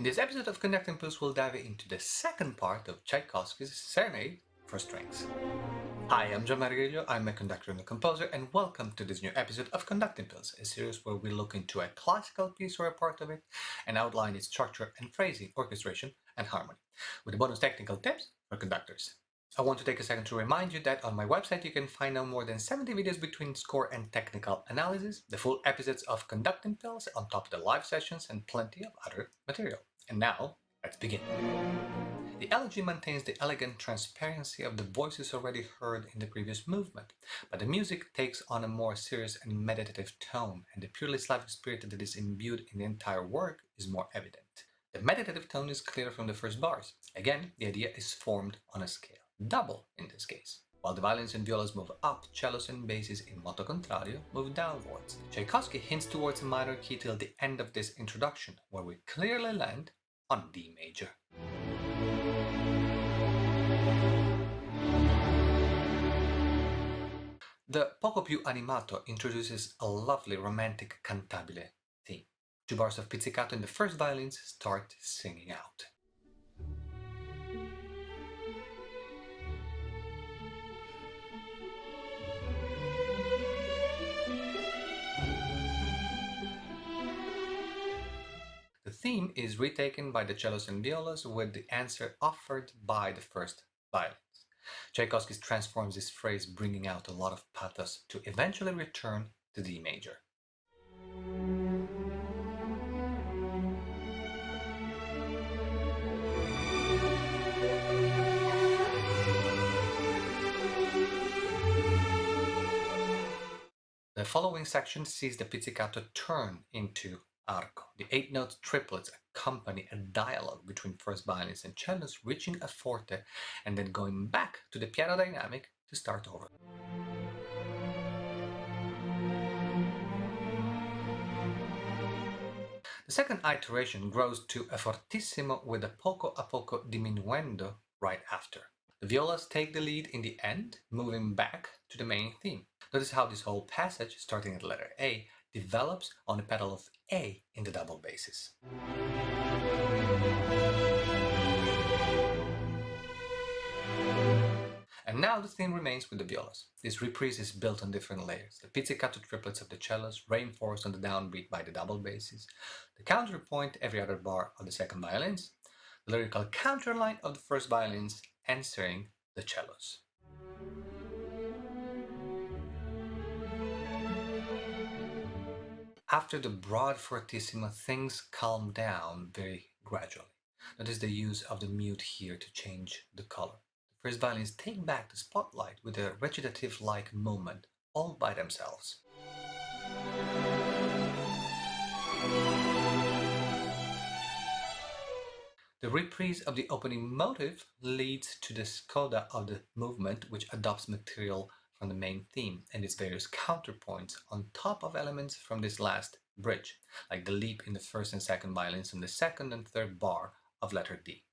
In this episode of Conducting Impulse, we'll dive into the second part of Tchaikovsky's Serenade for Strings. Hi, I'm Gianmaria, I'm a conductor and a composer, and welcome to this new episode of Conducting Impulse, a series where we look into a classical piece or a part of it and outline its structure and phrasing, orchestration, and harmony, with bonus technical tips for conductors. I want to take a second to remind you that on my website you can find no more than 70 videos between score and technical analysis, the full episodes of Conducting Pills on top of the live sessions, and plenty of other material. And now, let's begin. The elegy maintains the elegant transparency of the voices already heard in the previous movement, but the music takes on a more serious and meditative tone, and the purely Slavic spirit that is imbued in the entire work is more evident. The meditative tone is clear from the first bars. Again, the idea is formed on a scale, double in this case. While the violins and violas move up, cellos and basses in moto contrario move downwards. Tchaikovsky hints towards a minor key till the end of this introduction, where we clearly land on D major. The Poco animato introduces a lovely romantic cantabile theme. 2 bars of pizzicato in the first violins start singing out. The theme is retaken by the cellos and violas with the answer offered by the first violins. Tchaikovsky transforms this phrase, bringing out a lot of pathos to eventually return to D major. The following section sees the pizzicato turn into arco. The 8-note triplets accompany a dialogue between first violins and cellos, reaching a forte and then going back to the piano dynamic to start over. The second iteration grows to a fortissimo with a poco a poco diminuendo right after. The violas take the lead in the end, moving back to the main theme. Notice how this whole passage, starting at letter A, develops on the pedal of A in the double basses. And now the theme remains with the violas. This reprise is built on different layers. The pizzicato triplets of the cellos, reinforced on the downbeat by the double basses, the counterpoint every other bar of the second violins, the lyrical counterline of the first violins answering the cellos. After the broad fortissimo, things calm down very gradually. Notice the use of the mute here to change the color. The first violins take back the spotlight with a recitative-like movement, all by themselves. The reprise of the opening motive leads to the coda of the movement, which adopts material from the main theme and its various counterpoints on top of elements from this last bridge, like the leap in the first and second violins and the second and third bar of letter D.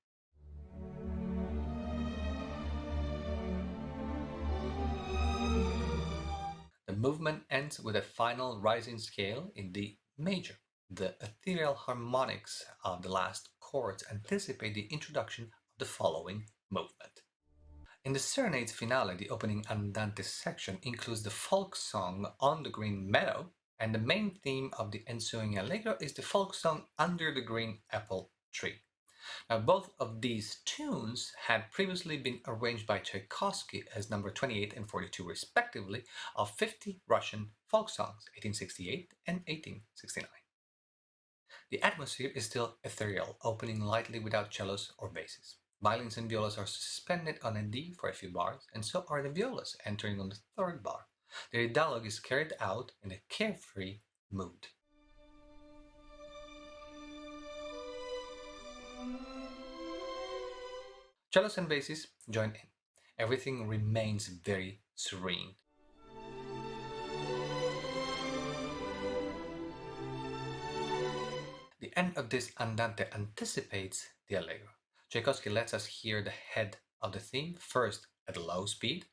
The movement ends with a final rising scale in D major. The ethereal harmonics of the last chords anticipate the introduction of the following movement. In the Serenade's finale, the opening Andante section includes the folk song On the Green Meadow, and the main theme of the ensuing Allegro is the folk song Under the Green Apple Tree. Now, both of these tunes had previously been arranged by Tchaikovsky as number 28 and 42 respectively of 50 Russian folk songs, 1868 and 1869. The atmosphere is still ethereal, opening lightly without cellos or basses. Violins and violas are suspended on a D for a few bars, and so are the violas, entering on the third bar. Their dialogue is carried out in a carefree mood. Cellos and basses join in. Everything remains very serene. The end of this Andante anticipates the Allegro. Tchaikovsky lets us hear the head of the theme, first at a low speed,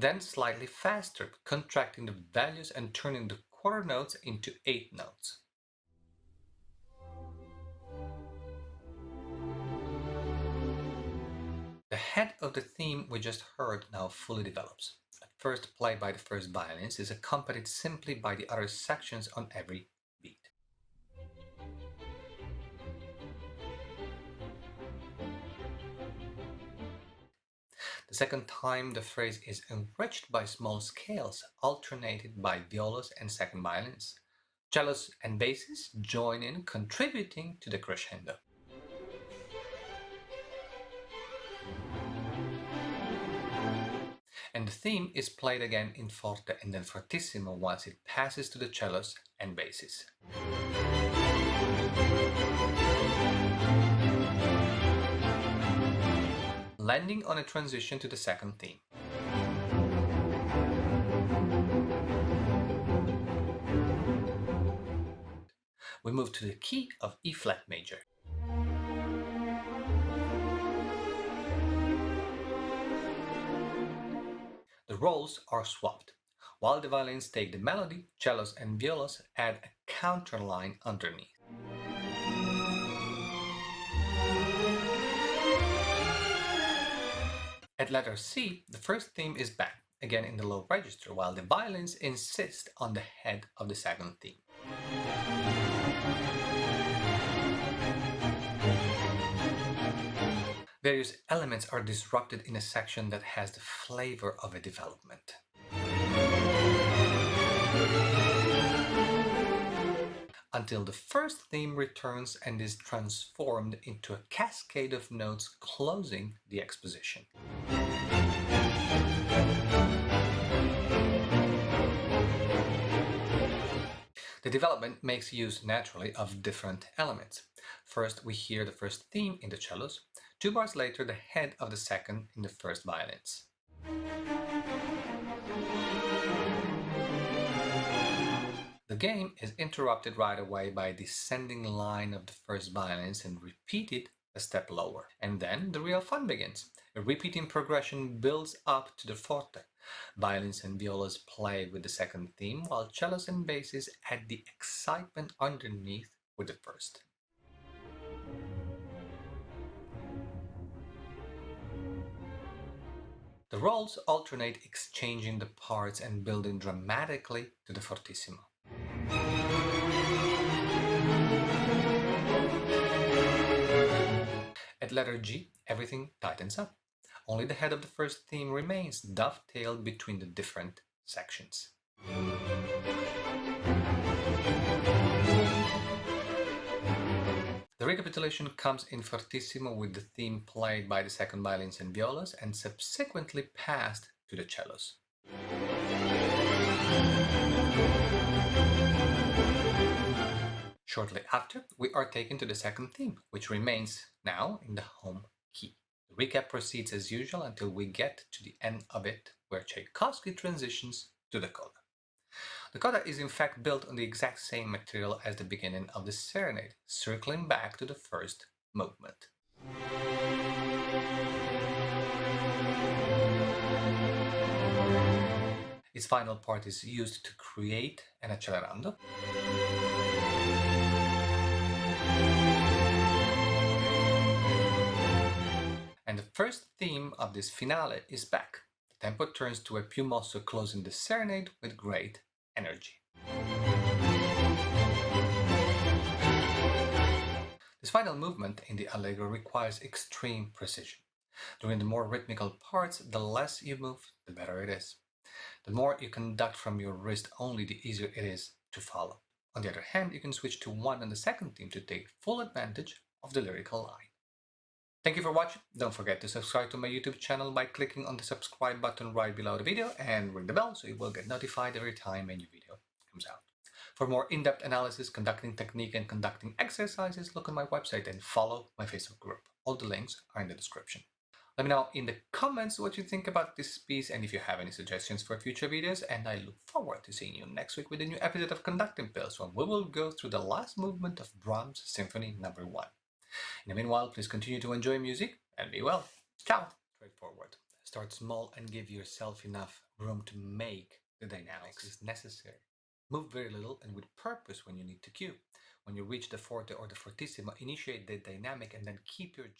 then slightly faster, contracting the values and turning the quarter notes into 8 notes. The head of the theme we just heard now fully develops. At first played by the first violins, is accompanied simply by the other sections on every beat. The second time the phrase is enriched by small scales alternated by violas and second violins. Cellos and basses join in, contributing to the crescendo. And the theme is played again in forte and then fortissimo once it passes to the cellos and basses. Landing on a transition to the second theme. We move to the key of E flat major. The roles are swapped. While the violins take the melody, cellos and violas add a counterline underneath. At letter C, the first theme is back, again in the low register, while the violins insist on the head of the second theme. Various elements are disrupted in a section that has the flavor of a development. Until the first theme returns and is transformed into a cascade of notes closing the exposition. The development makes use naturally of different elements. First, we hear the first theme in the cellos, 2 bars later the head of the second in the first violins. The game is interrupted right away by a descending line of the first violins and repeated a step lower. And then the real fun begins. A repeating progression builds up to the forte. Violins and violas play with the second theme, while cellos and basses add the excitement underneath with the first. The roles alternate, exchanging the parts and building dramatically to the fortissimo. At letter G, everything tightens up. Only the head of the first theme remains dovetailed between the different sections. The recapitulation comes in fortissimo with the theme played by the second violins and violas and subsequently passed to the cellos. Shortly after, we are taken to the second theme, which remains now in the home key. The recap proceeds as usual until we get to the end of it, where Tchaikovsky transitions to the coda. The coda is in fact built on the exact same material as the beginning of the serenade, circling back to the first movement. Its final part is used to create an accelerando. And the first theme of this finale is back. The tempo turns to a più mosso, closing the serenade with great energy. This final movement in the Allegro requires extreme precision. During the more rhythmical parts, the less you move, the better it is. The more you conduct from your wrist only, the easier it is to follow. On the other hand, you can switch to one and the second theme to take full advantage of the lyrical line. Thank you for watching. Don't forget to subscribe to my YouTube channel by clicking on the subscribe button right below the video and ring the bell so you will get notified every time a new video comes out. For more in-depth analysis, conducting technique and conducting exercises, look on my website and follow my Facebook group. All the links are in the description. Let me know in the comments what you think about this piece and if you have any suggestions for future videos, and I look forward to seeing you next week with a new episode of Conducting Pills, when we will go through the last movement of Brahms' Symphony No. 1. In the meanwhile, please continue to enjoy music and be well. Ciao! Straightforward. Start small and give yourself enough room to make the dynamics necessary Move very little and with purpose when you need to cue. When you reach the forte or the fortissimo, initiate the dynamic and then keep your gesture